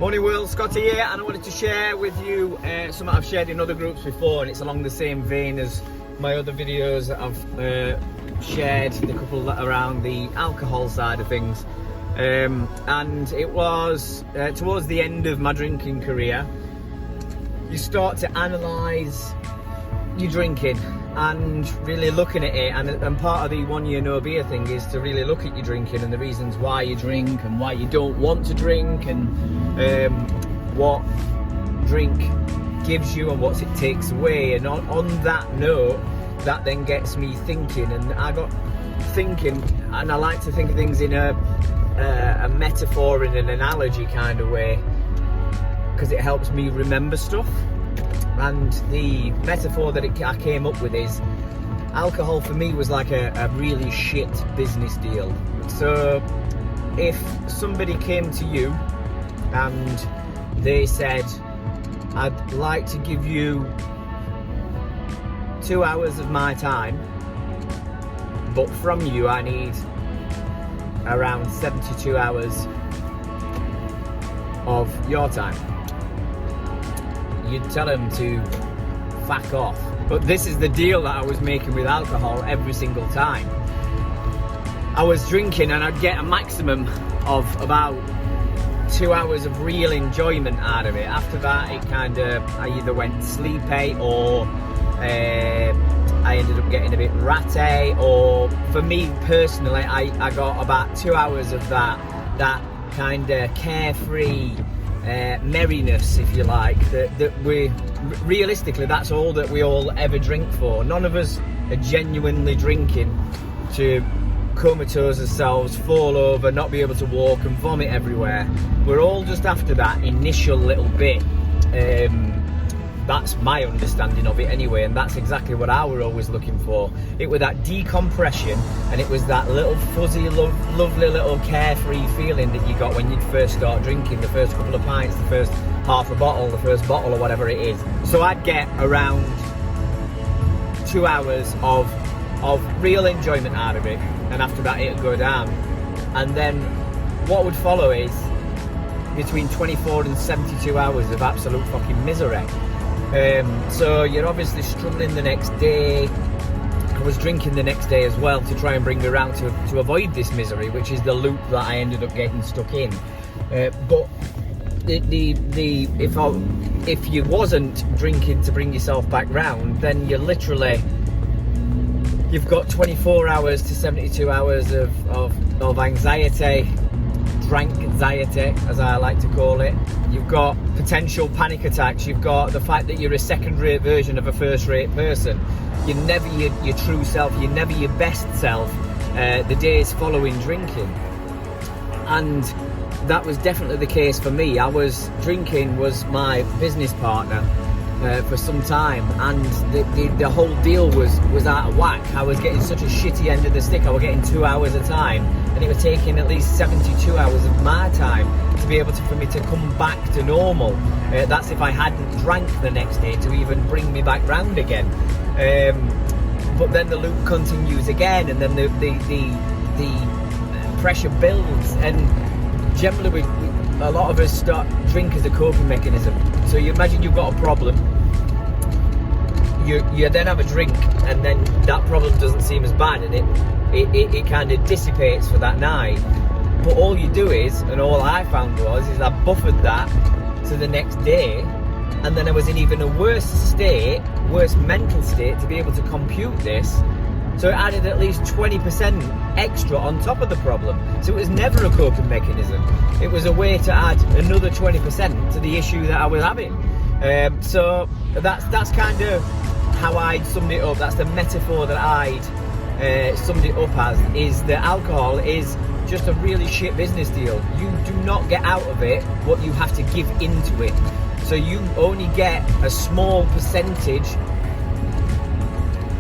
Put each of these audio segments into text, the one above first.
Morning world, Scotty here, and I wanted to share with you something I've shared in other groups before, and it's along the same vein as my other videos that I've shared, the couple that around the alcohol side of things. And it was towards the end of my drinking career, you start to analyse your drinking and really looking at it, and part of the 1 year no beer thing is to really look at your drinking and the reasons why you drink and why you don't want to drink, and what drink gives you and what it takes away. And on that note, that then gets me thinking, and I got thinking, and I like to think of things in a metaphor and an analogy kind of way, because it helps me remember stuff. And the metaphor that I came up with is alcohol for me was like a really shit business deal. So if somebody came to you and they said, I'd like to give you 2 hours of my time, but from you I need around 72 hours of your time, you'd tell them to fuck off. But this is the deal that I was making with alcohol every single time. I was drinking and I'd get a maximum of about 2 hours of real enjoyment out of it. After that, I either went sleepy, or I ended up getting a bit ratty, or for me personally, I got about 2 hours of that kind of carefree merriness, if you like, that we realistically, that's all that we all ever drink for. None of us are genuinely drinking to comatose ourselves, fall over, not be able to walk and vomit everywhere. We're all just after that initial little bit. That's my understanding of it anyway, and that's exactly what I were always looking for. It was that decompression, and it was that little fuzzy, lovely little carefree feeling that you got when you'd first start drinking, the first couple of pints, the first half a bottle, the first bottle, or whatever it is. So I'd get around 2 hours of real enjoyment out of it, and after that it'd go down. And then what would follow is between 24 and 72 hours of absolute fucking misery. So you're obviously struggling the next day. I was drinking the next day as well to try and bring me around to avoid this misery, which is the loop that I ended up getting stuck in. But if you wasn't drinking to bring yourself back round, then you've got 24 hours to 72 hours of anxiety, drank anxiety, as I like to call it. You've got potential panic attacks. You've got the fact that you're a second-rate version of a first-rate person. You're never your true self. You're never your best self the days following drinking. And that was definitely the case for me. Drinking was my business partner for some time, and the whole deal was out of whack. I was getting such a shitty end of the stick. I was getting 2 hours a time, and it was taking at least 72 hours of my time to be able for me to come back to normal. That's if I hadn't drank the next day to even bring me back round again. But then the loop continues again, and then the pressure builds, and generally a lot of us start drink as a coping mechanism. So you imagine you've got a problem, you then have a drink, and then that problem doesn't seem as bad, and it kind of dissipates for that night. But all you do is, and all I found is I buffered that to the next day, and then I was in even a worse mental state to be able to compute this. So it added at least 20% extra on top of the problem. So it was never a coping mechanism. It was a way to add another 20% to the issue that I was having. So that's kind of how I'd summed it up. That's the metaphor that I'd summed it up as, is that alcohol is just a really shit business deal. You do not get out of it what you have to give into it. So you only get a small percentage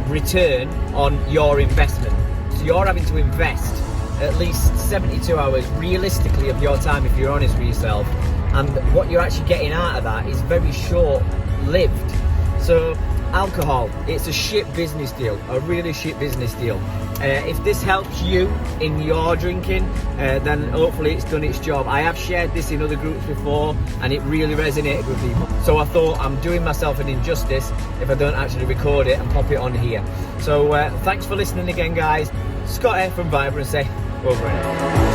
return on your investment. So you're having to invest at least 72 hours realistically of your time, if you're honest with yourself, and what you're actually getting out of that is very short lived. So alcohol, it's a shit business deal, a really shit business deal. If this helps you in your drinking, then hopefully it's done its job. I have shared this in other groups before and it really resonated with people. So I thought I'm doing myself an injustice if I don't actually record it and pop it on here. So thanks for listening again, guys. Scott here from Vibrancy, over and out.